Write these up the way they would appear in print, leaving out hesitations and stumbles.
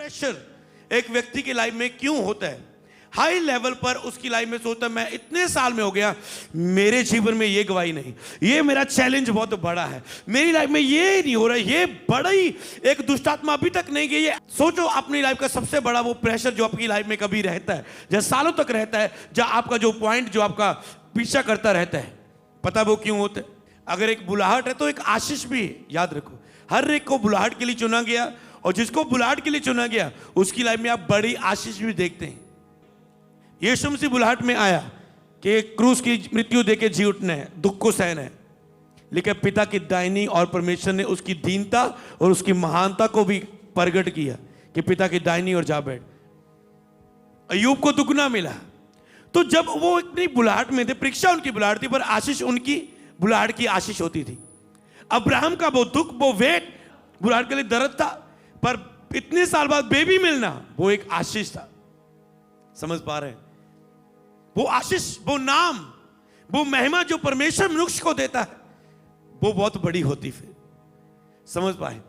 Pressure एक व्यक्ति की लाइफ में क्यों होता है? हाई लेवल पर उसकी लाइफ में सोचता है मैं इतने साल में हो गया, मेरे जीवन में ये गवाही नहीं, ये मेरा चैलेंज बहुत बड़ा है, मेरी लाइफ में ये नहीं हो रहा, ये बड़ा ही एक दुष्टात्मा अभी तक नहीं गई है। सोचो अपनी लाइफ का सबसे बड़ा वो प्रेशर जो आपकी लाइफ में कभी रहता है, जहाँ सालों तक रहता है, जहाँ आपका जो पॉइंट जो आपका पीछा करता रहता है, पता वो क्यों होता है? अगर एक बुलाहट है तो एक आशीष भी है। याद रखो, हर एक को बुलाहट के लिए चुना गया, और जिसको बुलाहट के लिए चुना गया उसकी लाइफ में आप बड़ी आशीष भी देखते हैं। यीशु मसीह बुलाहट में आया कि क्रूस की मृत्यु देके जी उठना है, दुख को सहना है, लेकिन पिता की दाहिनी और परमेश्वर ने उसकी दीनता और उसकी महानता को भी प्रकट किया कि पिता की दाहिनी और जा बैठ। अय्यूब को दुगना मिला। तो जब वो इतनी बुलाहट में थे, परीक्षा उनकी बुलाहट थी, पर आशीष उनकी बुलाहट की आशीष होती थी। अब्राहम का वो दुख, वो वेट बुलाहट के लिए दर्द था, पर इतने साल बाद बेबी मिलना वो एक आशीष था। समझ पा रहे हैं? वो आशीष, वो नाम, वो महिमा जो परमेश्वर मनुष्य को देता है वो बहुत बड़ी होती। फिर समझ पाए?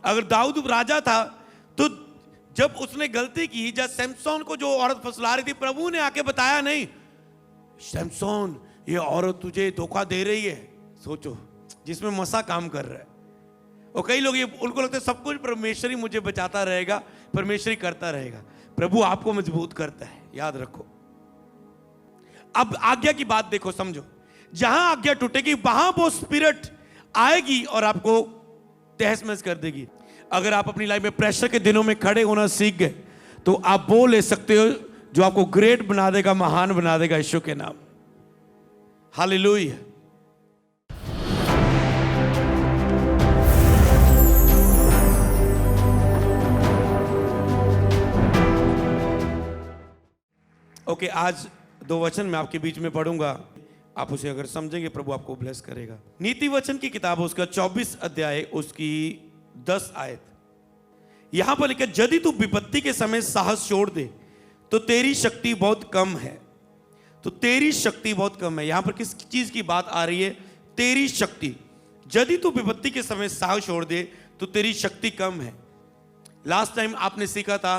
अगर दाऊद राजा था तो जब उसने गलती की, जब सैमसोन को जो औरत फुसला रही थी, प्रभु ने आके बताया नहीं, सैमसोन ये औरत तुझे धोखा दे रही है। सोचो, जिसमें मसा काम कर रहा है। और कई लोग ये उनको लगता है सब कुछ परमेश्वर ही मुझे बचाता रहेगा, परमेश्वर ही करता रहेगा। प्रभु आपको मजबूत करता है, याद रखो। अब आज्ञा की बात देखो, समझो, जहां आज्ञा टूटेगी वहां वो स्पिरिट आएगी और आपको तहस महस कर देगी। अगर आप अपनी लाइफ में प्रेशर के दिनों में खड़े होना सीख गए तो आप वो ले सकते हो जो आपको ग्रेट बना देगा, महान बना देगा यीशु के नाम। हालेलुया। ओके, आज 2 वचन मैं आपके बीच में पढ़ूंगा, आप उसे अगर समझेंगे प्रभु आपको ब्लेस करेगा। नीति वचन की किताब उसका 24 अध्याय उसकी 10 आयत, यहां पर लिखा, यदि तू विपत्ति के समय साहस छोड़ दे तो तेरी शक्ति बहुत कम है। तो तेरी शक्ति बहुत कम है। यहां पर किस चीज की बात आ रही है? तेरी शक्ति। यदि तू विपत्ति के समय साहस छोड़ दे तो तेरी शक्ति कम है। लास्ट टाइम आपने सीखा था,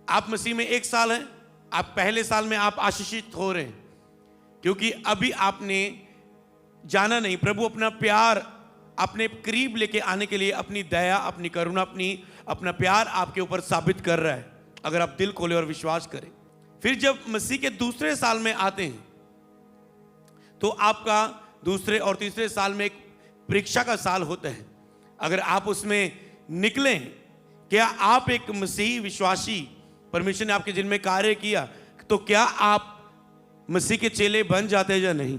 आप मसीह में 1 साल हैं, आप पहले साल में आप आशीषित हो रहे हैं, क्योंकि अभी आपने जाना नहीं। प्रभु अपना प्यार अपने करीब लेके आने के लिए अपनी दया, अपनी करुणा, अपना प्यार आपके ऊपर साबित कर रहा है, अगर आप दिल खोले और विश्वास करें। फिर जब मसीह के दूसरे साल में आते हैं तो आपका दूसरे और तीसरे साल में एक परीक्षा का साल होता है। अगर आप उसमें निकलें, क्या आप एक मसीही विश्वासी, परमेश्वर ने आपके जिन में कार्य किया, तो क्या आप मसीह के चेले बन जाते हैं या नहीं?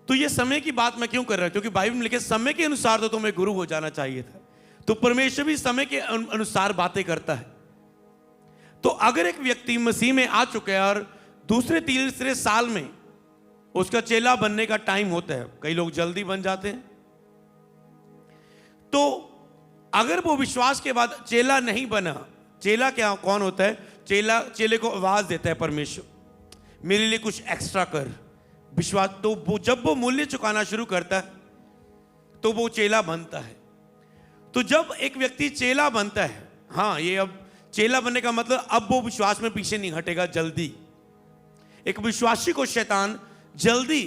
तो ये समय की बात मैं क्यों कर रहा हूं? क्योंकि बाइबल में लिखे समय के अनुसार तो तुम्हें गुरु हो जाना चाहिए था। तो परमेश्वर भी समय के अनुसार बातें करता है। तो अगर एक व्यक्ति मसीह में आ चुका है और दूसरे तीसरे साल में उसका चेला बनने का टाइम होता है, कई लोग जल्दी बन जाते हैं, तो अगर वो विश्वास के बाद चेला नहीं बना, चेला क्या कौन होता है? चेले को आवाज देता है परमेश्वर, मेरे लिए कुछ एक्स्ट्रा कर, विश्वास। तो वो जब वो मूल्य चुकाना शुरू करता है तो वो चेला बनता है। तो जब एक व्यक्ति चेला बनता है, हाँ, ये अब चेला बनने का मतलब अब वो विश्वास में पीछे नहीं हटेगा जल्दी। एक विश्वासी को शैतान जल्दी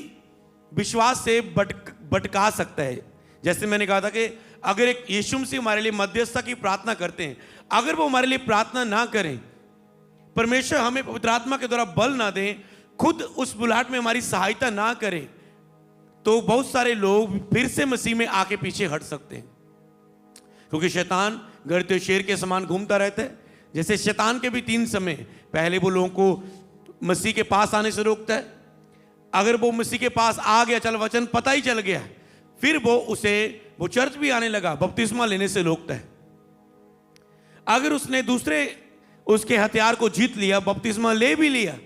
विश्वास से भटका सकता है। जैसे मैंने कहा था कि अगर एक यीशु मसीह हमारे लिए मध्यस्थता की प्रार्थना करते हैं, अगर वो हमारे लिए प्रार्थना ना करें, परमेश्वर हमें पवित्र आत्मा के द्वारा बल ना दें, खुद उस बुलाहट में हमारी सहायता ना करें, तो बहुत सारे लोग फिर से मसीह में आके पीछे हट सकते हैं। क्योंकि शैतान गरते शेर के समान घूमता रहता है। जैसे शैतान के भी 3 समय, पहले वो लोगों को मसीह के पास आने से रोकता है। अगर वो मसीह के पास आ गया, चल वचन पता ही चल गया, फिर वो चर्च भी आने लगा, बपतिस्मा लेने से रोकता है। अगर उसने दूसरे उसके हथियार को जीत लिया, बपतिस्मा ले भी लिया,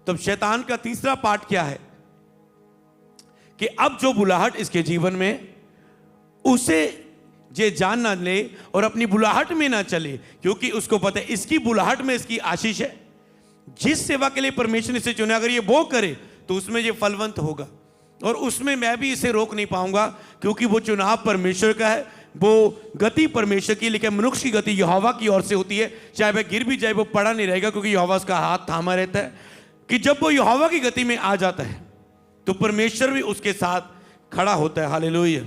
तब शैतान का तीसरा पार्ट क्या है कि अब जो बुलाहट इसके जीवन में, उसे जे जान ना ले और अपनी बुलाहट में ना चले, क्योंकि उसको पता है इसकी बुलाहट में इसकी आशीष है। जिस सेवा के लिए परमेश्वर ने इसे चुना, अगर ये वो करे तो उसमें ये फलवंत होगा, और उसमें मैं भी इसे रोक नहीं पाऊंगा, क्योंकि वो चुनाव परमेश्वर का है, वो गति परमेश्वर की, लेकिन मनुष्य की गति यहोवा की ओर से होती है। चाहे वह गिर भी जाए वो पड़ा नहीं रहेगा, क्योंकि यहोवा उसका हाथ थामा रहता है। कि जब वो यहोवा की गति में आ जाता है तो परमेश्वर भी उसके साथ खड़ा होता है। हालेलुया।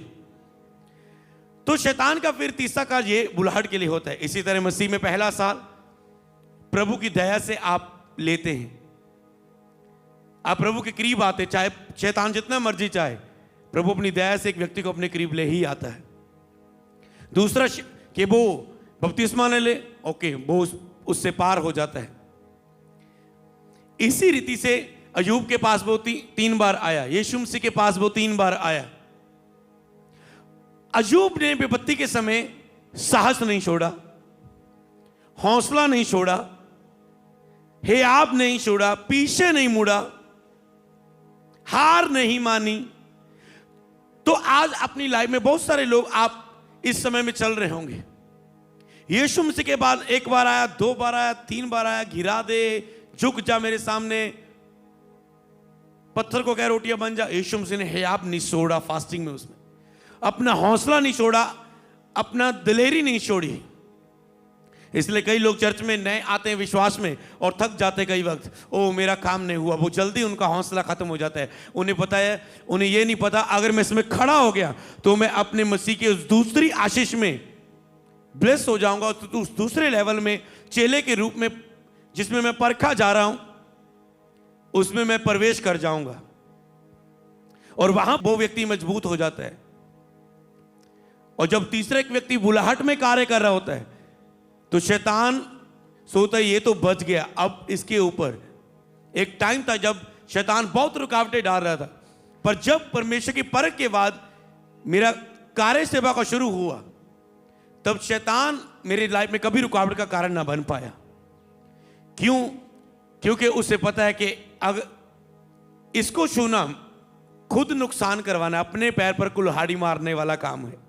तो शैतान का फिर तीसरा कार्य ये बुलाहट के लिए होता है। इसी तरह मसीह में पहला साल प्रभु की दया से आप लेते हैं, आप प्रभु के करीब आते, चाहे शैतान जितना मर्जी चाहे, प्रभु अपनी दया से एक व्यक्ति को अपने करीब ले ही आता है। दूसरा कि वो बपतिस्मा ले ले, ओके, वो उससे पार हो जाता है। इसी रीति से अयूब के पास वो 3 बार आया, यीशु मसीह के पास वो 3 बार आया। अयूब ने विपत्ति के समय साहस नहीं छोड़ा, हौसला नहीं छोड़ा, हियाव नहीं छोड़ा, पीछे नहीं मुड़ा, हार नहीं मानी। तो आज अपनी लाइफ में बहुत सारे लोग आप इस समय में चल रहे होंगे। यीशु मसीह के बाद 1 बार आया, 2 बार आया, 3 बार आया, गिरा दे, झुक जा मेरे सामने, पत्थर को कह रोटियां बन जा। यीशु मसीह ने हियाव नहीं छोड़ा, फास्टिंग में उसने अपना हौसला नहीं छोड़ा, अपना दिलेरी नहीं छोड़ी। इसलिए कई लोग चर्च में नए आते हैं विश्वास में और थक जाते हैं कई वक्त, ओ मेरा काम नहीं हुआ, वो जल्दी उनका हौसला खत्म हो जाता है। उन्हें पता है, उन्हें ये नहीं पता अगर मैं इसमें खड़ा हो गया तो मैं अपने मसीह के उस दूसरी आशीष में ब्लेस हो जाऊंगा, उस दूसरे लेवल में चेले के रूप में जिसमें मैं परखा जा रहा हूं उसमें मैं प्रवेश कर जाऊंगा। और वहां वो व्यक्ति मजबूत हो जाता है। और जब तीसरा एक व्यक्ति बुलाहट में कार्य कर रहा होता है तो शैतान सोचता है ये तो बच गया, अब इसके ऊपर। एक टाइम था जब शैतान बहुत रुकावटें डाल रहा था, पर जब परमेश्वर की परख के बाद मेरा कार्य सेवा का शुरू हुआ तब शैतान मेरी लाइफ में कभी रुकावट का कारण ना बन पाया। क्यों? क्योंकि उसे पता है कि अगर इसको छूना खुद नुकसान करवाना, अपने पैर पर कुल्हाड़ी मारने वाला काम है।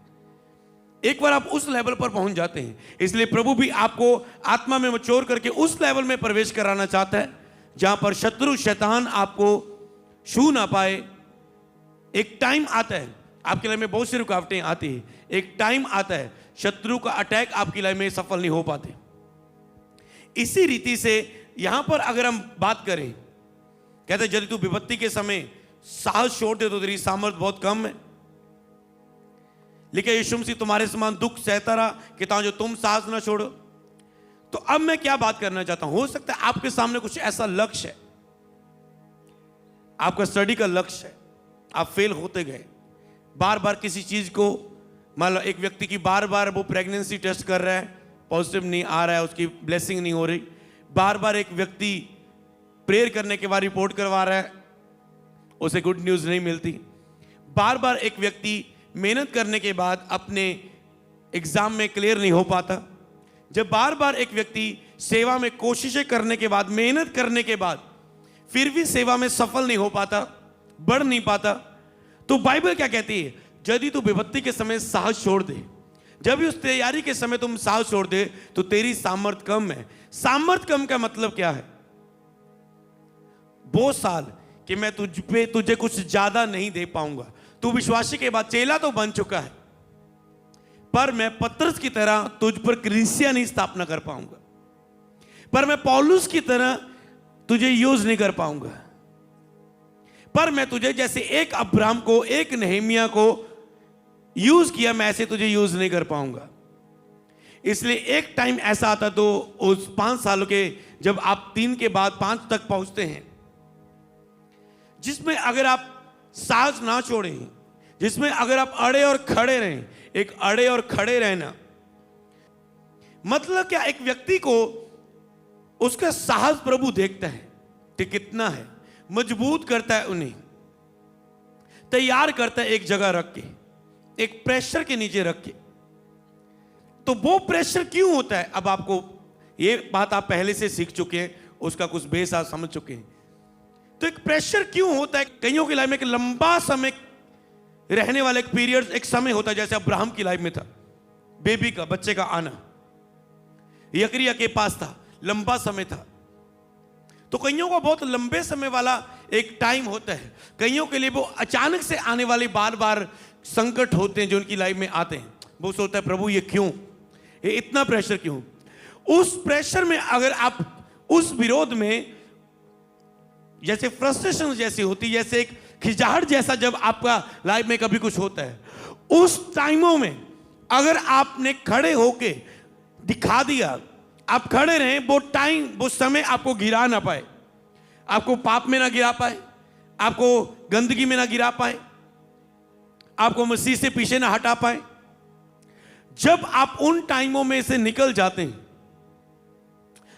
एक बार आप उस लेवल पर पहुंच जाते हैं, इसलिए प्रभु भी आपको आत्मा में मैच्योर करके उस लेवल में प्रवेश कराना चाहता है जहां पर शत्रु शैतान आपको छू ना पाए। एक टाइम आता है, आपकी लाइफ में बहुत सी रुकावटें आती हैं, एक टाइम आता है शत्रु का अटैक आपकी लाइफ में सफल नहीं हो पाते। इसी रीति से यहां पर अगर हम बात करें, कहते हैं यदि तू विपत्ति के समय साहस छोड़ दे तो तेरी सामर्थ्य बहुत कम है, लेकिन यीशु मसीह तुम्हारे समान दुख सहता रहा कि जो तुम साहस ना छोड़ो। तो अब मैं क्या बात करना चाहता हूं, हो सकता है आपके सामने कुछ ऐसा लक्ष्य है, आपका स्टडी का लक्ष्य है, आप फेल होते गए बार बार किसी चीज को। मान लो एक व्यक्ति की बार बार वो प्रेगनेंसी टेस्ट कर रहा है, पॉजिटिव नहीं आ रहा है, उसकी ब्लेसिंग नहीं हो रही। बार बार एक व्यक्ति प्रेयर करने के बाद रिपोर्ट करवा रहा है, उसे गुड न्यूज नहीं मिलती। बार बार एक व्यक्ति मेहनत करने के बाद अपने एग्जाम में क्लियर नहीं हो पाता। जब बार बार एक व्यक्ति सेवा में कोशिशें करने के बाद, मेहनत करने के बाद फिर भी सेवा में सफल नहीं हो पाता, बढ़ नहीं पाता, तो बाइबल क्या कहती है, यदि तू विपत्ति के समय साहस छोड़ दे, जब भी उस तैयारी के समय तुम साहस छोड़ दे तो तेरी सामर्थ कम है। सामर्थ कम का मतलब क्या है? वो साल कि मैं तुझे कुछ ज्यादा नहीं दे पाऊंगा। तू विश्वासी के बाद चेला तो बन चुका है, पर मैं पतरस की तरह तुझ पर कलीसिया नहीं स्थापना कर पाऊंगा, पर मैं पौलुस की तरह तुझे यूज नहीं कर पाऊंगा, पर मैं तुझे जैसे एक अब्राहम को, एक नहमिया को यूज किया, मैं ऐसे तुझे यूज नहीं कर पाऊंगा। इसलिए एक टाइम ऐसा आता तो उस 5 सालों के जब आप 3 के बाद 5 तक पहुंचते हैं, जिसमें अगर आप साहस ना छोड़ें, जिसमें अगर आप अड़े और खड़े रहें। एक अड़े और खड़े रहना मतलब क्या? एक व्यक्ति को उसका साहस प्रभु देखता है कि कितना है, मजबूत करता है, उन्हें तैयार करता है एक जगह रख के, एक प्रेशर के नीचे रख के। तो वो प्रेशर क्यों होता है? अब आपको ये बात आप पहले से सीख चुके हैं, उसका कुछ बेस आप समझ चुके हैं। तो एक प्रेशर क्यों होता है? कईयों की लाइफ में एक लंबा समय रहने वाला एक पीरियड, एक समय होता है, जैसे अब्राहम की लाइफ में था, बेबी का, बच्चे का आना। यकरिया के पास था, लंबा समय था। तो कईयों को बहुत लंबे समय वाला एक टाइम होता है, कईयों के लिए वो अचानक से आने वाले बार बार संकट होते हैं जो उनकी लाइफ में आते हैं। वो सोचता है प्रभु ये क्यों, ये इतना प्रेशर क्यों। उस प्रेशर में अगर आप उस विरोध में जैसे फ्रस्ट्रेशन जैसी होती, जैसे एक खिंचाहट जैसा जब आपका लाइफ में कभी कुछ होता है, उस टाइमों में अगर आपने खड़े होके दिखा दिया, आप खड़े रहें, वो टाइम वो समय आपको गिरा ना पाए, आपको पाप में ना गिरा पाए, आपको गंदगी में ना गिरा पाए, आपको मसीह से पीछे ना हटा पाए। जब आप उन टाइमों में से निकल जाते हैं,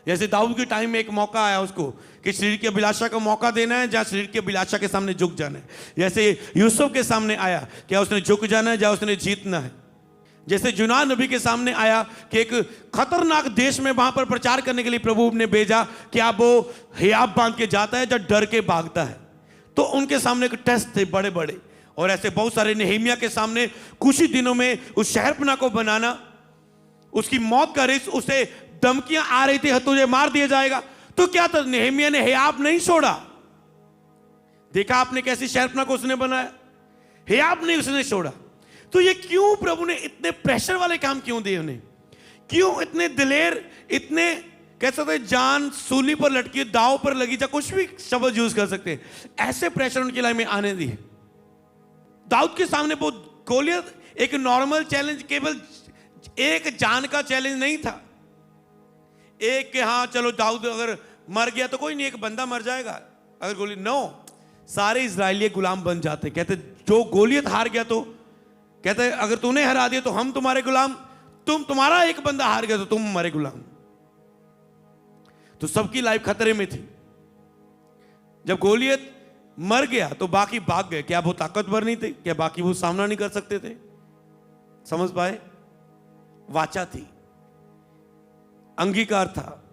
जैसे दाऊद के टाइम में एक मौका आया उसको कि शरीर की अभिलाषा का मौका देना है, जहां शरीर की अभिलाषा के सामने झुक जाना है। जैसे यूसुफ के सामने आया, क्या उसने झुक जाना है, या उसने जीतना है। जैसे यूनान नबी के सामने आया कि एक खतरनाक देश में वहां पर प्रचार करने के लिए प्रभु ने भेजा, कि आप वो हियाब बांध के जाता है या डर के भागता है। तो उनके सामने एक टेस्ट थे बड़े बड़े, और ऐसे बहुत सारे। नेहेमिया के सामने कुछ ही दिनों में उस शहरपनाह को बनाना, उसकी मौत का रिस्क, उसे धमकियां आ रही थी तुझे मार दिया जाएगा। तो क्या था, नेहेमिया ने हियाब नहीं छोड़ा। देखा आपने कैसी शहरपनाह को उसने बनाया, हियाब नहीं उसने छोड़ा। तो ये क्यों प्रभु ने इतने प्रेशर वाले काम क्यों दिए उन्हें, क्यों इतने दिलेर, इतने कह सकते जान सूली पर लटकी, दाव पर लगी, जा कुछ भी शब्द यूज कर सकते हैं, ऐसे प्रेशर उनकी लाइफ में आने दिए। दाऊद के सामने वो गोलियत एक नॉर्मल चैलेंज, केवल एक जान का चैलेंज नहीं था, एक के हाँ चलो दाऊद अगर मर गया तो कोई नहीं, एक बंदा मर जाएगा अगर गोली, नो, सारे इजरायली गुलाम बन जाते। कहते जो गोलियत हार गया तो कहते अगर तूने हरा दिया तो हम तुम्हारे गुलाम, तुम्हारा एक बंदा हार गया तो तुम हमारे गुलाम। तो सबकी लाइफ खतरे में थी। जब गोलियत मर गया तो बाकी भाग गए। क्या वो ताकतवर नहीं थे, क्या बाकी वो सामना नहीं कर सकते थे? समझ पाए? वाचा थी, अंगीकार था।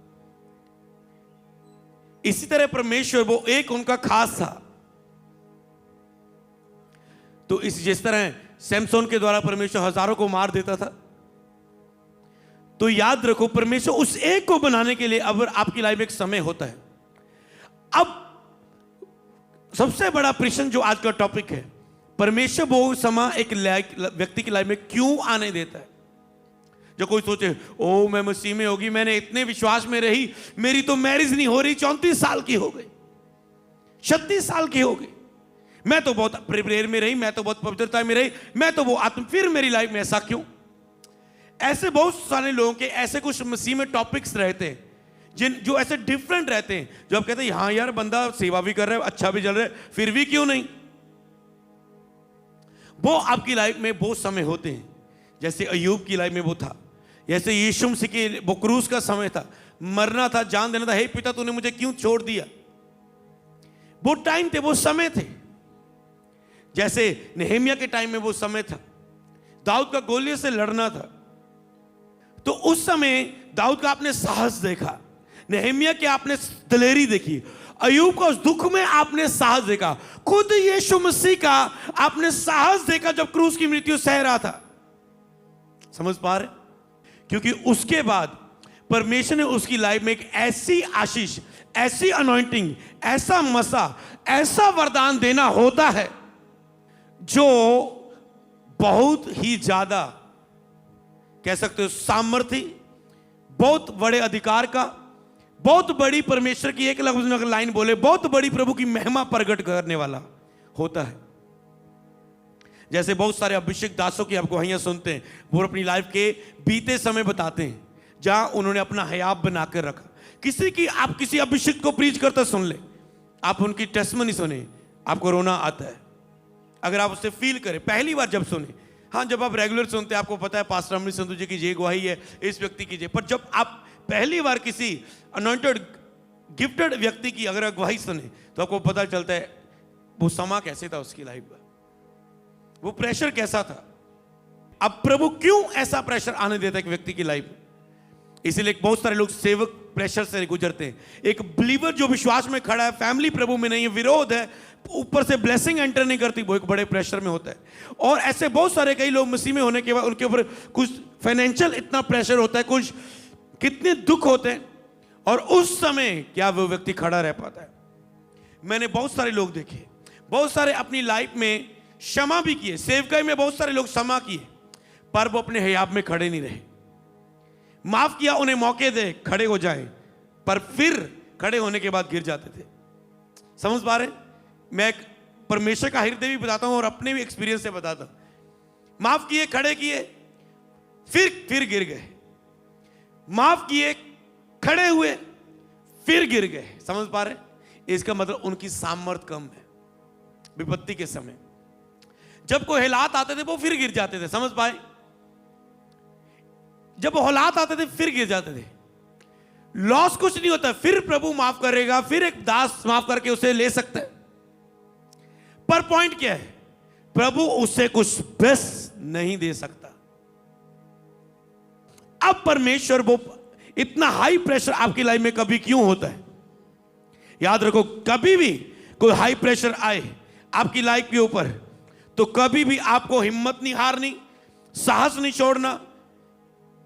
इसी तरह परमेश्वर वो एक उनका खास था। तो जिस तरह सैमसोन के द्वारा परमेश्वर हजारों को मार देता था, तो याद रखो परमेश्वर उस एक को बनाने के लिए अब आपकी लाइफ में एक समय होता है। अब सबसे बड़ा प्रश्न जो आज का टॉपिक है, परमेश्वर वो समय एक व्यक्ति की लाइफ में क्यों आने देता है? जो कोई सोचे ओ मैं मसीह में होगी, मैंने इतने विश्वास में रही, मेरी तो मैरिज नहीं हो रही, 34 साल की हो गई, 36 साल की हो गई, मैं तो बहुत प्रेयर में रही, मैं तो बहुत पवित्रता में रही, मैं तो वो आत्म, फिर मेरी लाइफ में ऐसा क्यों? ऐसे बहुत सारे लोगों के ऐसे कुछ मसीह में टॉपिक्स रहते हैं जो ऐसे डिफरेंट रहते हैं, जो आप कहते हैं हाँ यार बंदा सेवा भी कर रहा है, अच्छा भी चल रहा है, फिर भी क्यों नहीं? वो आपकी लाइफ में बहुत समय होते हैं। जैसे अय्यूब की लाइफ में वो था, जैसे यीशु मसीह की वो क्रूस का समय था, मरना था, जान देना था, हे पिता तूने मुझे क्यों छोड़ दिया? वो टाइम थे, वो समय थे। जैसे नेहेमिया के टाइम में वो समय था, दाऊद का गोलियत से लड़ना था, तो उस समय दाऊद का आपने साहस देखा, नेहेमिया के आपने दिलेरी देखी, अय्यूब का उस दुख में आपने साहस देखा, खुद यीशु मसीह का आपने साहस देखा जब क्रूस की मृत्यु सह रहा था। समझ पा रहे? क्योंकि उसके बाद परमेश्वर ने उसकी लाइफ में एक ऐसी आशीष, ऐसी अनॉइंटिंग, ऐसा मसा, ऐसा वरदान देना होता है जो बहुत ही ज्यादा कह सकते हो सामर्थ्य, बहुत बड़े अधिकार का, बहुत बड़ी परमेश्वर की एक लफ्ज अगर लाइन बोले, बहुत बड़ी प्रभु की महिमा प्रकट करने वाला होता है। जैसे बहुत सारे अभिषेक दासों की आप गवाहियां सुनते हैं, वो अपनी लाइफ के बीते समय बताते हैं जहां उन्होंने अपना हयाब बनाकर रखा। किसी की आप किसी अभिषेक को प्रीच करते सुन ले, आप उनकी टेस्टमनी सुने, आपको रोना आता है अगर आप उससे फील करें पहली बार जब सुने। हाँ, जब आप रेगुलर सुनते हैं आपको पता है पास्टर अमृत संधू जी की ये गवाही है, इस व्यक्ति की ये, पर जब आप पहली बार किसी अनॉइंटेड गिफ्टेड व्यक्ति की अगर गवाही सुने तो आपको पता चलता है वो समा कैसे था उसकी लाइफ में, वो प्रेशर कैसा था। अब प्रभु क्यों ऐसा प्रेशर आने देता है एक व्यक्ति की लाइफ में? इसीलिए बहुत सारे लोग सेवक प्रेशर से गुजरते हैं। एक बिलीवर जो विश्वास में खड़ा है, फैमिली प्रभु में नहीं है, विरोध है, ऊपर से ब्लेसिंग एंटर नहीं करती, वो एक बड़े प्रेशर में होता है। और ऐसे बहुत सारे कई लोग मसीह में होने के बाद उनके ऊपर कुछ फाइनेंशियल इतना प्रेशर होता है, कुछ कितने दुख होते हैं, और उस समय क्या वो व्यक्ति खड़ा रह पाता है? मैंने बहुत सारे लोग देखे, बहुत सारे अपनी लाइफ में क्षमा भी किए, सेवकाई में बहुत सारे लोग क्षमा किए, पर वो अपने हिजाब में खड़े नहीं रहे। माफ किया, उन्हें मौके दे खड़े हो जाए, पर फिर खड़े होने के बाद गिर जाते थे। समझ पा रहे? मैं एक परमेश्वर का हृदय भी बताता हूं और अपने भी एक्सपीरियंस से बताता हूं। माफ किए, खड़े किए, फिर गिर गए। माफ किए, खड़े हुए, फिर गिर गए। समझ पा रहे? इसका मतलब उनकी सामर्थ्य कम है। विपत्ति के समय जब कोई हालात आते थे वो फिर गिर जाते थे। समझ पाए? जब वो हालात आते थे फिर गिर जाते थे। लॉस कुछ नहीं होता, फिर प्रभु माफ करेगा, फिर एक दास माफ करके उसे ले सकता है। पर पॉइंट क्या है? प्रभु उससे कुछ बेस्ट नहीं दे सकता। अब परमेश्वर वो इतना हाई प्रेशर आपकी लाइफ में कभी क्यों होता है? याद रखो, कभी भी कोई हाई प्रेशर आए आपकी लाइफ के ऊपर तो कभी भी आपको हिम्मत नहीं हारनी, साहस नहीं छोड़ना।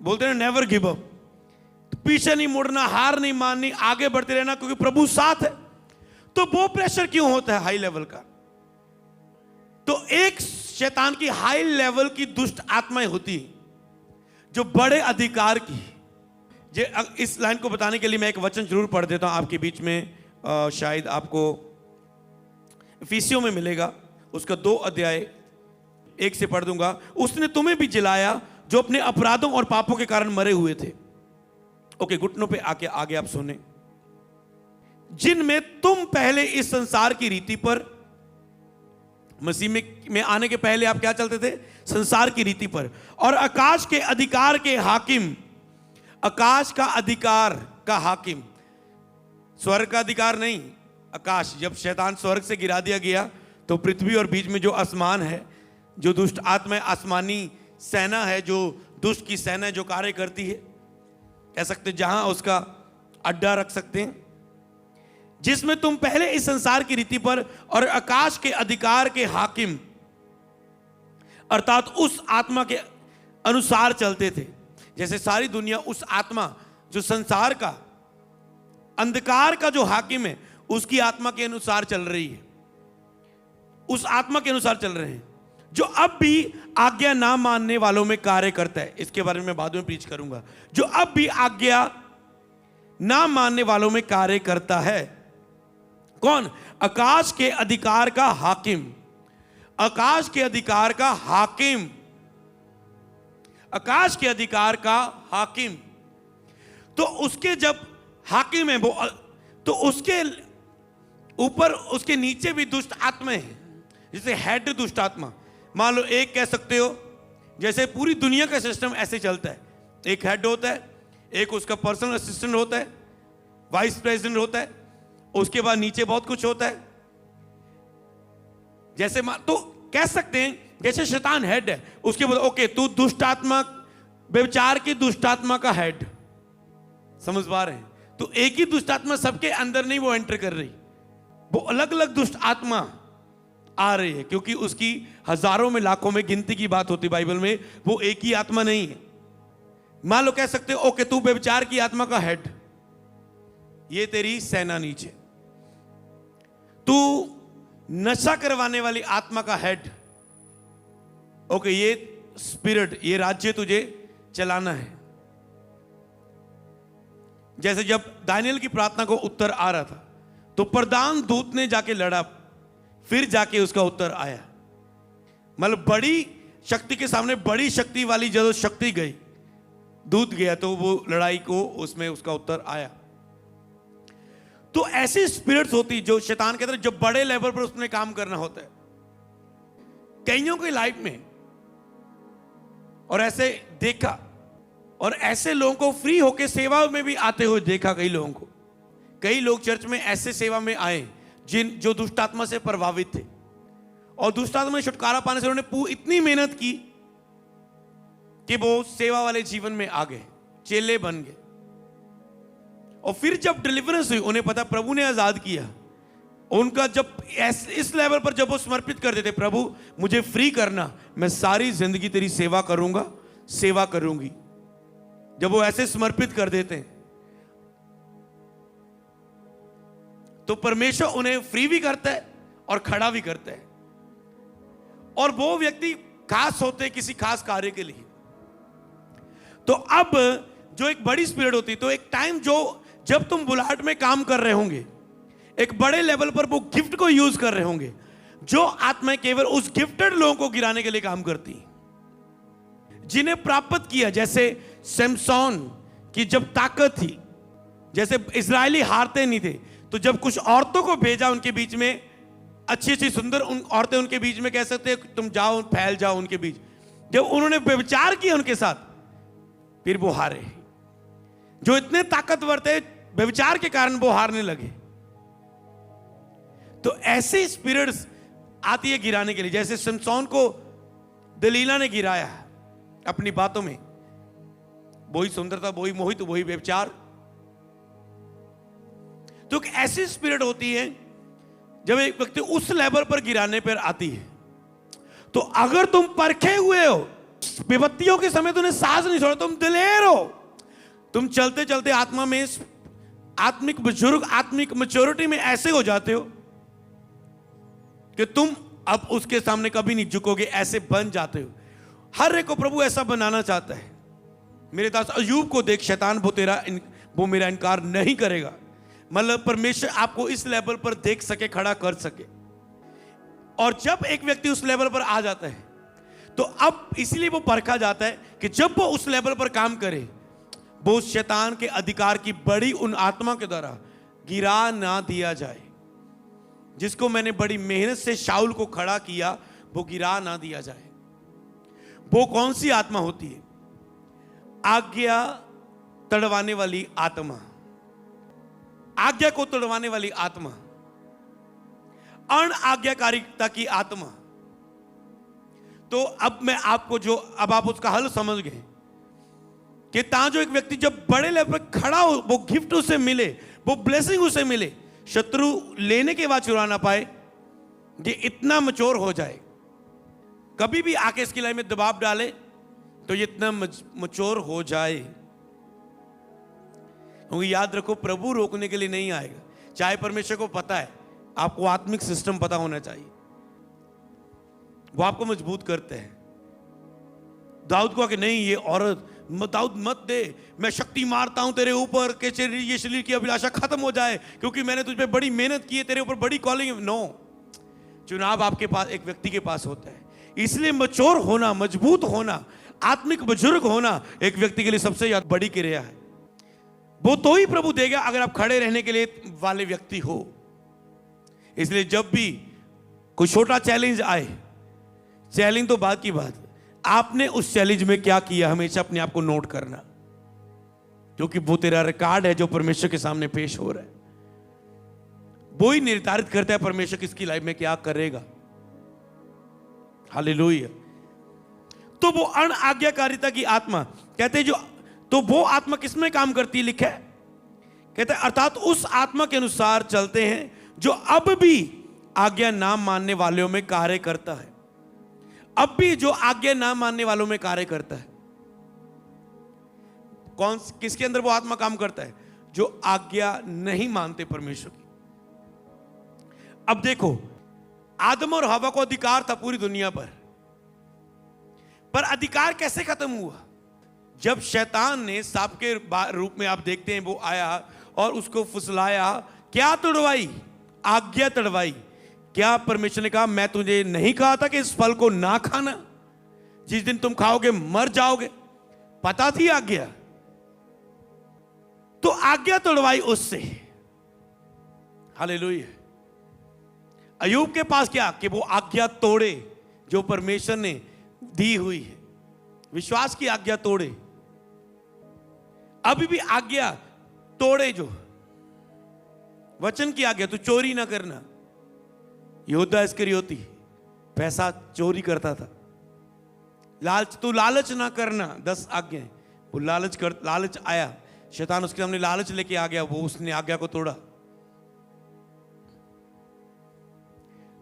बोलते हैं नेवर गिव अप। पीछे नहीं मुड़ना, हार नहीं माननी, आगे बढ़ते रहना, क्योंकि प्रभु साथ है। तो वो प्रेशर क्यों होता है हाई लेवल का? तो एक शैतान की हाई लेवल की दुष्ट आत्माएं होती जो बड़े अधिकार की। इस लाइन को बताने के लिए मैं एक वचन जरूर पढ़ देता हूं आपके बीच में। शायद आपको इफिसियों में मिलेगा, उसका 2 अध्याय 1 से पढ़ दूंगा। उसने तुम्हें भी जिलाया जो अपने अपराधों और पापों के कारण मरे हुए थे। ओके, घुटनों पे आगे आप सुने। जिनमें तुम पहले इस संसार की रीति पर, मसीह में आने के पहले आप क्या चलते थे? संसार की रीति पर, और आकाश के अधिकार के हाकिम। आकाश का अधिकार का हाकिम, स्वर्ग का अधिकार नहीं, आकाश। जब शैतान स्वर्ग से गिरा दिया गया तो पृथ्वी और बीच में जो आसमान है, जो दुष्ट आत्मा, आसमानी सेना है, जो दुष्ट की सेना है, जो कार्य करती है, कह सकते जहां उसका अड्डा रख सकते हैं। जिसमें तुम पहले इस संसार की रीति पर और आकाश के अधिकार के हाकिम, अर्थात उस आत्मा के अनुसार चलते थे। जैसे सारी दुनिया उस आत्मा, जो संसार का अंधकार का जो हाकिम है, उसकी आत्मा के अनुसार चल रही है, उस आत्मा के अनुसार चल रहे हैं, जो अब भी आज्ञा ना मानने वालों में कार्य करता है। इसके बारे में मैं बाद में प्रीच करूंगा। जो अब भी आज्ञा ना मानने वालों में कार्य करता है। कौन? आकाश के अधिकार का हाकिम। आकाश के अधिकार का हाकिम, आकाश के अधिकार का हाकिम। तो उसके जब हाकिम है वो, तो उसके ऊपर, उसके नीचे भी दुष्ट आत्मा है, जैसे हेड दुष्ट आत्मा। मान लो एक कह सकते हो, जैसे पूरी दुनिया का सिस्टम ऐसे चलता है, एक हेड होता है, एक उसका पर्सनल असिस्टेंट होता है, वाइस प्रेसिडेंट होता है, उसके बाद नीचे बहुत कुछ होता है। जैसे तो कह सकते हैं जैसे शैतान हेड है, उसके बाद ओके तू दुष्ट आत्मा, व्यभिचार की दुष्ट आत्मा का हेड। समझ पा रहे हैं? तो एक ही दुष्ट आत्मा सबके अंदर नहीं वो एंटर कर रही, वो अलग अलग दुष्ट आत्मा आ रही है, क्योंकि उसकी हजारों में लाखों में गिनती की बात होती है बाइबल में, वो एक ही आत्मा नहीं है। मान लो कह सकते हो ओके तू व्यभिचार की आत्मा का हेड, ये तेरी सेना नीचे। तू नशा करवाने वाली आत्मा का हेड, ओके ये स्पिरिट, ये राज्य तुझे चलाना है। जैसे जब दानियल की प्रार्थना को उत्तर आ रहा था तो प्रधान दूत ने जाके लड़ा, फिर जाके उसका उत्तर आया। मतलब बड़ी शक्ति के सामने बड़ी शक्ति वाली जब शक्ति गई, दूत गया, तो वो लड़ाई को उसमें उसका उत्तर आया। तो ऐसी स्पिरिट्स होती जो शैतान के अंदर, जब बड़े लेवल पर उसने काम करना होता है कईयों की लाइफ में। और ऐसे देखा, और ऐसे लोगों को फ्री होके सेवा में भी आते हुए देखा। कई लोगों को, कई लोग चर्च में ऐसे सेवा में आए जो दुष्ट आत्मा से प्रभावित थे, और दुष्ट आत्मा में छुटकारा पाने से उन्होंने इतनी मेहनत की कि वो सेवा वाले जीवन में आ गए, चेले बन गए। और फिर जब डिलीवरेंस हुई, उन्हें पता प्रभु ने आजाद किया उनका। जब इस लेवल पर जब वो समर्पित कर देते, प्रभु मुझे फ्री करना, मैं सारी जिंदगी तेरी सेवा करूंगा, सेवा करूंगी, जब वो ऐसे समर्पित कर देते हैं तो परमेश्वर उन्हें फ्री भी करता है और खड़ा भी करता है। और वो व्यक्ति खास होते हैं किसी खास कार्य के लिए। तो अब जो एक बड़ी स्पिरिट होती है, तो एक टाइम जब तुम बुलाहट में काम कर रहे होंगे, एक बड़े लेवल पर वो गिफ्ट को यूज कर रहे होंगे, जो आत्माएं केवल उस गिफ्टेड लोगों को गिराने के लिए काम करती, जिन्हें प्राप्त किया। जैसे सैमसोन की जब ताकत थी, जैसे इजरायली हारते नहीं थे, तो जब कुछ औरतों को भेजा उनके बीच में, अच्छी अच्छी सुंदर औरतें उनके बीच में, कह सकते तुम जाओ, फैल जाओ उनके बीच, जब उन्होंने व्यभिचार किया उनके साथ, फिर वो हारे। जो इतने ताकतवर थे, व्यभिचार के कारण वो हारने लगे। तो ऐसे स्पिरिट्स आती है गिराने के लिए। जैसे सिमसोन को दलीला ने गिराया अपनी बातों में, वही सुंदरता, वही मोहित, वही व्यभिचार। तो एक ऐसी स्पिरिट होती है जब एक व्यक्ति उस लेवल पर गिराने पर आती है, तो अगर तुम परखे हुए हो, विपत्तियों के समय तुमने सांस नहीं छोड़ा, तुम दिलेर हो, तुम चलते चलते आत्मा में, आत्मिक बुजुर्ग, आत्मिक मैच्योरिटी में ऐसे हो जाते हो कि तुम अब उसके सामने कभी नहीं झुकोगे, ऐसे बन जाते हो। हर एक को प्रभु ऐसा बनाना चाहता है। मेरे दास अयूब को देख, शैतान वो मेरा इनकार नहीं करेगा। मतलब परमेश्वर आपको इस लेवल पर देख सके, खड़ा कर सके। और जब एक व्यक्ति उस लेवल पर आ जाता है, तो अब इसलिए वो परखा जाता है कि जब वो उस लेवल पर काम करे, वो उस शैतान के अधिकार की बड़ी उन आत्मा के द्वारा गिरा ना दिया जाए। जिसको मैंने बड़ी मेहनत से शाऊल को खड़ा किया, वो गिरा ना दिया जाए। वो कौन सी आत्मा होती है? आज्ञा तड़वाने वाली आत्मा, आज्ञा को तोड़वाने वाली आत्मा, अनाज्ञाकारिता की आत्मा। तो अब मैं आपको अब आप उसका हल समझ गए कि जो एक व्यक्ति जब बड़े लेवल पर खड़ा हो, वो गिफ्ट उसे मिले, वो ब्लेसिंग उसे मिले, शत्रु लेने के बाद चुरा ना पाए, ये इतना मैच्योर हो जाए। कभी भी आके इसकी लाइन में दबाव डाले तो ये इतना मैच्योर हो जाए। क्योंकि याद रखो, प्रभु रोकने के लिए नहीं आएगा। चाहे परमेश्वर को पता है, आपको आत्मिक सिस्टम पता होना चाहिए, वो आपको मजबूत करते हैं। दाऊद को कि नहीं, ये औरत दाऊद मत दे, मैं शक्ति मारता हूं तेरे ऊपर कि ये शरीर की अभिलाषा खत्म हो जाए, क्योंकि मैंने तुझ पे बड़ी मेहनत की है, तेरे ऊपर बड़ी कॉलिंग। नो, चुनाव आपके पास, एक व्यक्ति के पास होता है। इसलिए मैच्योर होना, मजबूत होना, आत्मिक बुजुर्ग होना एक व्यक्ति के लिए सबसे ज्यादा बड़ी क्रिया है। वो तो ही प्रभु देगा अगर आप खड़े रहने के लिए वाले व्यक्ति हो। इसलिए जब भी कोई छोटा चैलेंज आए, चैलेंज तो बात की बात, आपने उस चैलेंज में क्या किया, हमेशा अपने आप को नोट करना, क्योंकि वो तेरा रिकॉर्ड है जो परमेश्वर के सामने पेश हो रहा है। वो ही निर्धारित करता है परमेश्वर किसकी लाइफ में क्या करेगा। हालेलुया। तो वो अनाज्ञाकारिता की आत्मा कहते हैं, तो वो आत्मा किसमें काम करती है? लिखा है, कहते हैं अर्थात उस आत्मा के अनुसार चलते हैं जो अब भी आज्ञा ना मानने वालों में कार्य करता है। अब भी जो आज्ञा ना मानने वालों में कार्य करता है। किसके अंदर वो आत्मा काम करता है? जो आज्ञा नहीं मानते परमेश्वर की। अब देखो, आदम और हवा को अधिकार था पूरी दुनिया पर अधिकार कैसे खत्म हुआ? जब शैतान ने सांप के रूप में, आप देखते हैं, वो आया और उसको फुसलाया। क्या तोड़वाई? आज्ञा तोड़वाई। क्या परमेश्वर ने कहा मैं तुझे नहीं कहा था कि इस फल को ना खाना, जिस दिन तुम खाओगे मर जाओगे? पता थी आज्ञा, तो आज्ञा तोड़वाई उससे। हालेलुया। अय्यूब के पास क्या कि वो आज्ञा तोड़े जो परमेश्वर ने दी हुई है, विश्वास की आज्ञा तोड़े। अभी भी आज्ञा तोड़े, जो वचन की आज्ञा, तू चोरी ना करना। यहूदा इस्करियोती पैसा चोरी करता था। तू लालच ना करना, 10 आज्ञाएं। वो लालच आया, शैतान उसके सामने लालच लेके आ गया, वो उसने आज्ञा को तोड़ा।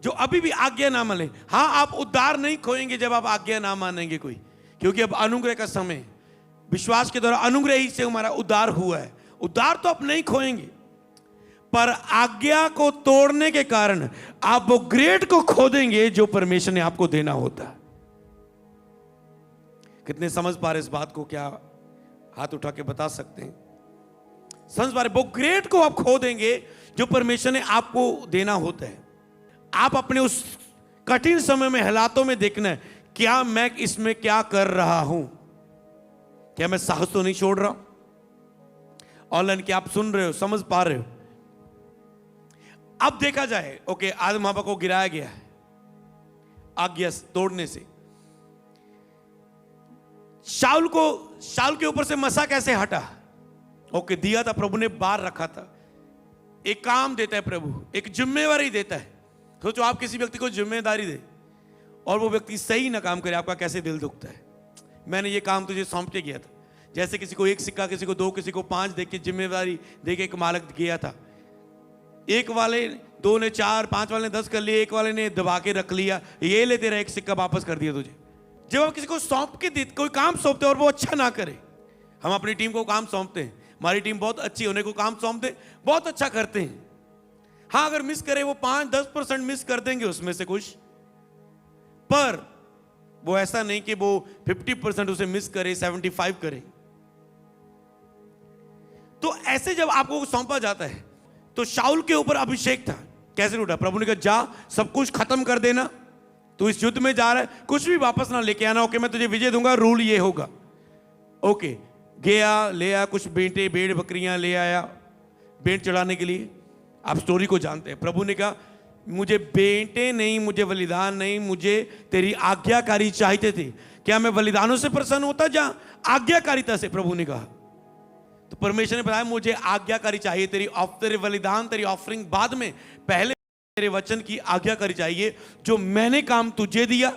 जो अभी भी आज्ञा ना माने, हां, आप उद्धार नहीं खोएंगे जब आप आज्ञा ना मानेंगे कोई, क्योंकि अब अनुग्रह का समय, विश्वास के द्वारा अनुग्रह ही से हमारा उद्धार हुआ है। उद्धार तो आप नहीं खोएंगे, पर आज्ञा को तोड़ने के कारण आप वो ग्रेड को खो देंगे जो परमेश्वर ने आपको देना होता है। कितने समझ पा रहे इस बात को? क्या हाथ उठा के बता सकते हैं? समझ पा रहे? वो ग्रेट को आप खो देंगे जो परमेश्वर ने आपको देना होता है। आप अपने उस कठिन समय में, हालातों में देखना है, क्या मैं इसमें क्या कर रहा हूं? क्या मैं साहस तो नहीं छोड़ रहा? ऑनलाइन क्या आप सुन रहे हो, समझ पा रहे हो? अब देखा जाए, ओके, आदम हव्वा को गिराया गया है आज्ञा तोड़ने से। शाऊल के ऊपर से मसा कैसे हटा? ओके, दिया था प्रभु ने, बाहर रखा था। एक काम देता है प्रभु, एक जिम्मेवारी देता है। सोचो आप किसी व्यक्ति को जिम्मेदारी दे और वो व्यक्ति सही ना काम करे, आपका कैसे दिल दुखता है? मैंने ये काम तुझे सौंप के गया था। जैसे किसी को 1 सिक्का, किसी को 2, किसी को 5 दे के जिम्मेदारी दे के एक मालिक गया था। एक वाले 2 ने 4, 5 वाले ने 10 कर लिए, एक वाले ने दबा के रख लिया, ये ले तेरा 1 सिक्का वापस कर दिया तुझे। जब आप किसी को सौंप के दे, कोई काम सौंपते और वो अच्छा ना करे, हम अपनी टीम को काम सौंपते हैं, हमारी टीम बहुत अच्छी होने को काम सौंपते, बहुत अच्छा करते हैं। हाँ, अगर मिस करे वो 5-10% मिस कर देंगे उसमें से कुछ, पर वो ऐसा नहीं कि वो 50% उसे मिस करे, 75 करे। तो ऐसे जब आपको सौंपा जाता है, तो शाऊल के ऊपर अभिषेक था, कैसे उठा? प्रभु ने कहा जा सब कुछ खत्म कर देना, तू इस युद्ध में जा रहा है, कुछ भी वापस ना लेके आना। ओके, मैं तुझे विजय दूंगा, रूल ये होगा। ओके, गया, ले आया कुछ भेड़ बकरियां ले आया भेंट चढ़ाने के लिए। आप स्टोरी को जानते हैं। प्रभु ने कहा मुझे बेटे नहीं, मुझे बलिदान नहीं, मुझे तेरी आज्ञाकारी चाहिए थे। क्या मैं बलिदानों से प्रसन्न होता जा आज्ञाकारिता से? प्रभु ने कहा। तो परमेश्वर ने बताया मुझे आज्ञाकारी चाहिए, तेरे बलिदान, तेरी ऑफरिंग बाद में, पहले तेरे वचन की आज्ञाकारी चाहिए जो मैंने काम तुझे दिया।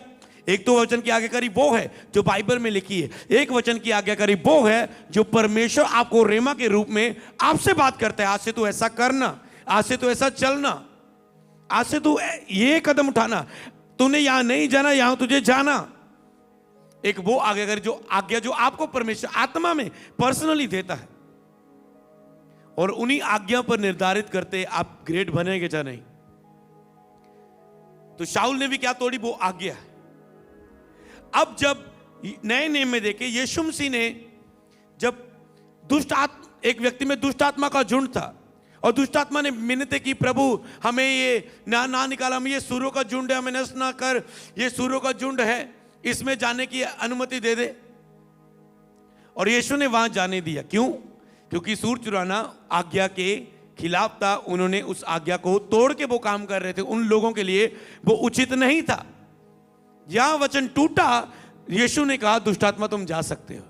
एक तो वचन की आज्ञाकारी वो है जो बाइबल में लिखी है, एक वचन की आज्ञाकारी वो है जो परमेश्वर आपको रेमा के रूप में आपसे बात करता है। आज से तू ऐसा करना, आज से तू ऐसा चलना, आज से तू ये कदम उठाना, तूने यहां नहीं जाना, यहां तुझे जाना। एक वो आज्ञाकारी जो आपको परमेश्वर आत्मा में पर्सनली देता है, और उन्हीं आज्ञा पर निर्धारित करते आप ग्रेट बनेंगे या नहीं। तो शाऊल ने भी क्या तोड़ी? वो आज्ञा। अब जब नए नियम में देखे, यीशु मसीह ने जब एक व्यक्ति में दुष्ट आत्मा का झुंड था और दुष्ट आत्मा ने मिन्नतें की, प्रभु हमें ये ना निकाला, हमें ये सूरों का झुंड है, हमें नष्ट ना कर, ये सूरों का झुंड है, इसमें जाने की अनुमति दे दे। और यीशु ने वहां जाने दिया। क्यों? क्योंकि सूर चुराना आज्ञा के खिलाफ था। उन्होंने उस आज्ञा को तोड़ के वो काम कर रहे थे, उन लोगों के लिए वो उचित नहीं था। यहां वचन टूटा, यीशु ने कहा दुष्टात्मा तुम जा सकते हो।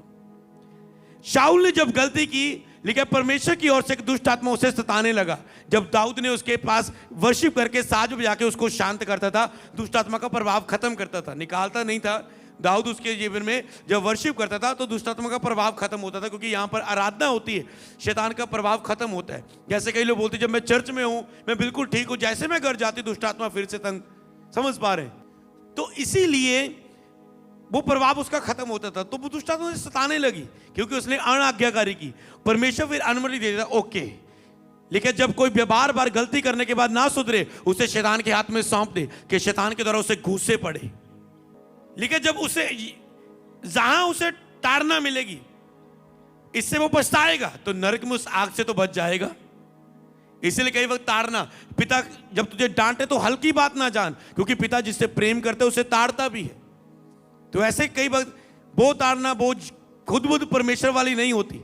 शाऊल ने जब गलती की, लेकिन परमेश्वर की ओर से एक दुष्ट आत्मा उसे सताने लगा। जब दाऊद ने उसके पास वर्शिप करके साज बजा के उसको शांत करता था, दुष्ट आत्मा का प्रभाव खत्म करता था, निकालता नहीं था। दाऊद उसके जीवन में जब वर्शिप करता था तो दुष्ट आत्मा का प्रभाव खत्म होता था, क्योंकि यहाँ पर आराधना होती है, शैतान का प्रभाव खत्म होता है। जैसे कई लोग बोलते जब मैं चर्च में हूं मैं बिल्कुल ठीक हूं, जैसे मैं घर जाती दुष्ट आत्मा फिर से तंग। समझ पा रहे? तो इसीलिए वो प्रभाव उसका खत्म होता था। तो वो दुष्ट आत्मा उसे सताने लगी क्योंकि उसने अनाज्ञाकारी की। परमेश्वर फिर अनुमति दे देता, ओके, लेकिन जब कोई बार बार गलती करने के बाद ना सुधरे, उसे शैतान के हाथ में सौंप दे कि शैतान के द्वारा उसे घूसे पड़े। लेकिन जब उसे जहां उसे ताड़ना मिलेगी, इससे वो पछताएगा, तो नरक में उस आग से तो बच जाएगा। इसलिए कई वक्त ताड़ना, पिता जब तुझे डांटे तो हल्की बात ना जान, क्योंकि पिता जिससे प्रेम करते उसे ताड़ता भी है। तो ऐसे कई वक्त वो ताड़ना वो खुद बुद्ध परमेश्वर वाली नहीं होती।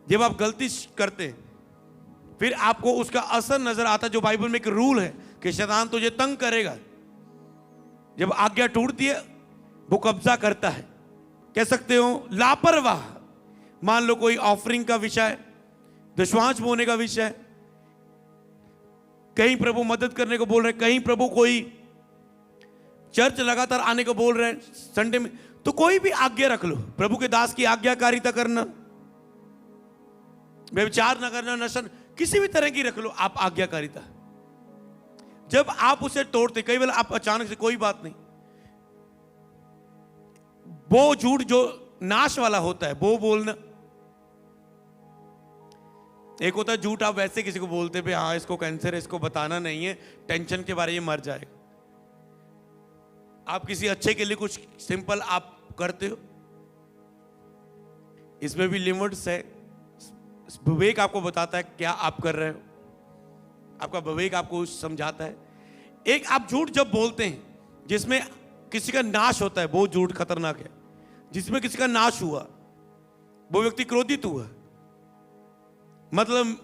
जब आप गलती करते फिर आपको उसका असर नजर आता, जो बाइबल में एक रूल है कि शैतान तुझे तंग करेगा। जब आज्ञा टूटती है वो कब्जा करता है। कह सकते हो लापरवाह, मान लो कोई ऑफरिंग का विषय, दशवांश बोने का विषय, कहीं प्रभु मदद करने को बोल रहे, कहीं प्रभु कोई चर्च लगातार आने को बोल रहे हैं संडे में, तो कोई भी आज्ञा रख लो। प्रभु के दास की आज्ञाकारिता करना, व्यभिचार न करना, नशा, किसी भी तरह की रख लो आप आज्ञाकारिता। जब आप उसे तोड़ते, कई बार आप अचानक से, कोई बात नहीं, वो झूठ जो नाश वाला होता है वो बोलना। एक होता है झूठ आप वैसे किसी को बोलते पे, हाँ इसको कैंसर है, इसको बताना नहीं है, टेंशन के बारे में मर जाएगा। आप किसी अच्छे के लिए कुछ सिंपल आप करते हो, इसमें भी लिमिट्स है। विवेक आपको बताता है क्या आप कर रहे हो, आपका विवेक आपको समझाता है। एक आप झूठ जब बोलते हैं जिसमें किसी का नाश होता है, वो झूठ खतरनाक है। जिसमें किसी का नाश हुआ, वो व्यक्ति क्रोधित हुआ, मतलब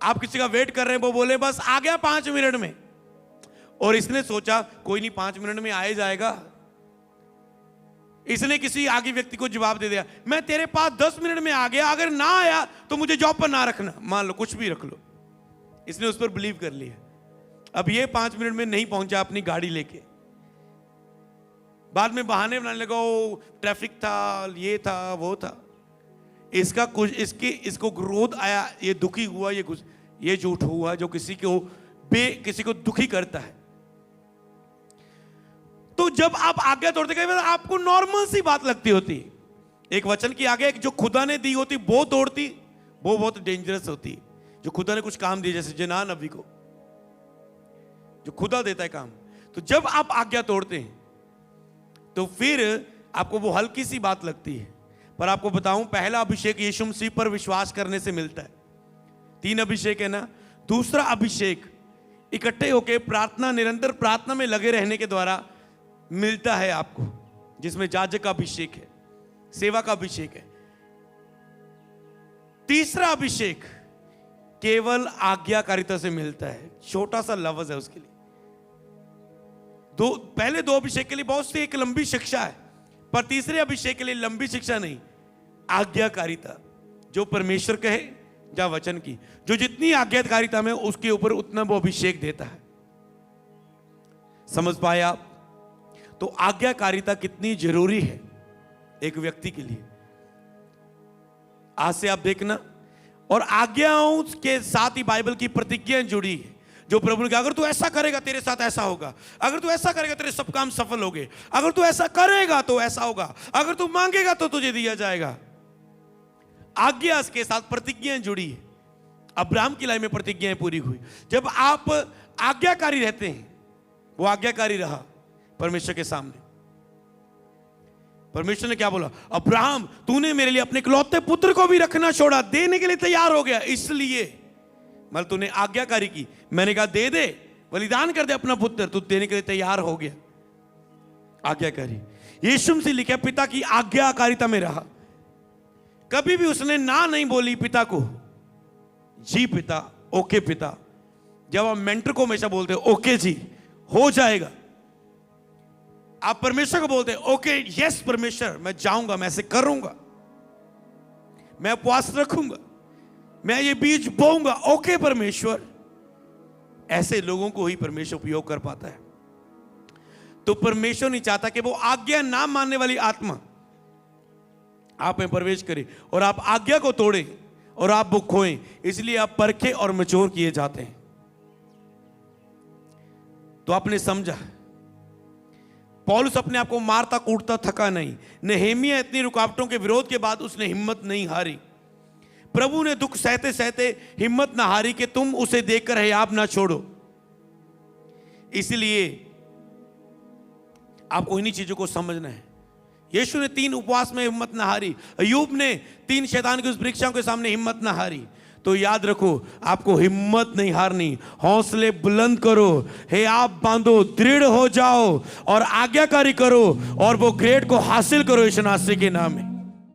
आप किसी का वेट कर रहे हैं, वो बोले बस आ गया 5 मिनट में, और इसने सोचा कोई नहीं 5 मिनट में आ ही जाएगा। इसने किसी आगे व्यक्ति को जवाब दे दिया, मैं तेरे पास 10 मिनट में आ गया, अगर ना आया तो मुझे जॉब पर ना रखना, मान लो कुछ भी रख लो। इसने उस पर बिलीव कर लिया। अब ये 5 मिनट में नहीं पहुंचा अपनी गाड़ी लेके, बाद में बहाने बनाने लगा, वो ट्रैफिक था, ये था, वो था। इसका कुछ इसको क्रोध आया, ये दुखी हुआ, ये झूठ हुआ जो किसी को दुखी करता है। तो जब आप आज्ञा तोड़ते हैं, आपको नॉर्मल सी बात लगती होती, एक वचन की आज्ञा जो खुदा ने दी होती वो तोड़ती, वो बहुत डेंजरस होती। जो खुदा ने कुछ काम दिया, जैसे जनान नबी को जो खुदा देता है काम, तो जब आप आज्ञा तोड़ते हैं तो फिर आपको वो हल्की सी बात लगती है। पर आपको बताऊं, पहला अभिषेक यीशु मसीह पर विश्वास करने से मिलता है। 3 अभिषेक है ना। दूसरा अभिषेक इकट्ठे होकर प्रार्थना, निरंतर प्रार्थना में लगे रहने के द्वारा मिलता है आपको, जिसमें याजक का अभिषेक है, सेवा का अभिषेक है। तीसरा अभिषेक केवल आज्ञाकारिता से मिलता है। छोटा सा लफ्ज है उसके लिए। पहले 2 अभिषेक के लिए बहुत सी एक लंबी शिक्षा है, पर तीसरे अभिषेक के लिए लंबी शिक्षा नहीं, आज्ञाकारिता। जो परमेश्वर कहे या वचन की, जो जितनी आज्ञाकारिता में उसके ऊपर उतना वो अभिषेक देता है। समझ पाए आप? तो आज्ञाकारिता कितनी जरूरी है एक व्यक्ति के लिए, आज से आप देखना। और आज्ञाओं के साथ ही बाइबल की प्रतिज्ञाएं जुड़ी है, जो प्रभु ने कहा अगर तू ऐसा करेगा तेरे साथ ऐसा होगा, अगर तू ऐसा करेगा तेरे सब काम सफल होंगे, अगर तू ऐसा करेगा तो ऐसा होगा, अगर तू मांगेगा तो तुझे दिया जाएगा। आज्ञा के साथ प्रतिज्ञाएं जुड़ी है। अब्राहम की लाइफ में प्रतिज्ञाएं पूरी हुई जब आप आज्ञाकारी रहते हैं। वो आज्ञाकारी रहा परमेश्वर के सामने। परमेश्वर ने क्या बोला, अब्राहम तूने मेरे लिए अपने इकलौते पुत्र को भी रखना छोड़ा, देने के लिए तैयार हो गया, इसलिए मतलब तूने आज्ञाकारी की। मैंने कहा दे दे, बलिदान कर दे अपना पुत्र, तू देने के लिए तैयार हो गया, आज्ञाकारी। यीशु मसीह लिखा पिता की आज्ञाकारिता में रहा, कभी भी उसने ना नहीं बोली पिता को। जी पिता, ओके पिता। जब आप मेंटर को हमेशा बोलते हो ओके जी हो जाएगा, आप परमेश्वर को बोलते हैं ओके यस परमेश्वर, मैं जाऊंगा, मैं ऐसे करूंगा, मैं उपवास रखूंगा, मैं ये बीज बोऊंगा, ओके परमेश्वर। ऐसे लोगों को ही परमेश्वर उपयोग कर पाता है। तो परमेश्वर नहीं चाहता कि वो आज्ञा ना मानने वाली आत्मा आप में प्रवेश करे और आप आज्ञा को तोड़े और आप वो खोएं। इसलिए आप परखे और मैच्योर किए जाते हैं। तो आपने समझा, पौलुस अपने आप को मारता कूटता थका नहीं। नहमीया इतनी रुकावटों के विरोध के बाद उसने हिम्मत नहीं हारी। प्रभु ने दुख सहते सहते हिम्मत ना हारी कि तुम उसे देखकर हियाब ना छोड़ो। इसलिए आपको इन्हीं चीजों को समझना है। यीशु ने 3 उपवास में हिम्मत ना हारी, अय्यूब ने 3 शैतान की उस परीक्षाओं के सामने हिम्मत ना हारी। तो याद रखो, आपको हिम्मत नहीं हारनी, हौसले बुलंद करो, हियाब बांधो, दृढ़ हो जाओ और आज्ञाकारी करो और वो ग्रेड को हासिल करो यीशु मसीह के नाम में।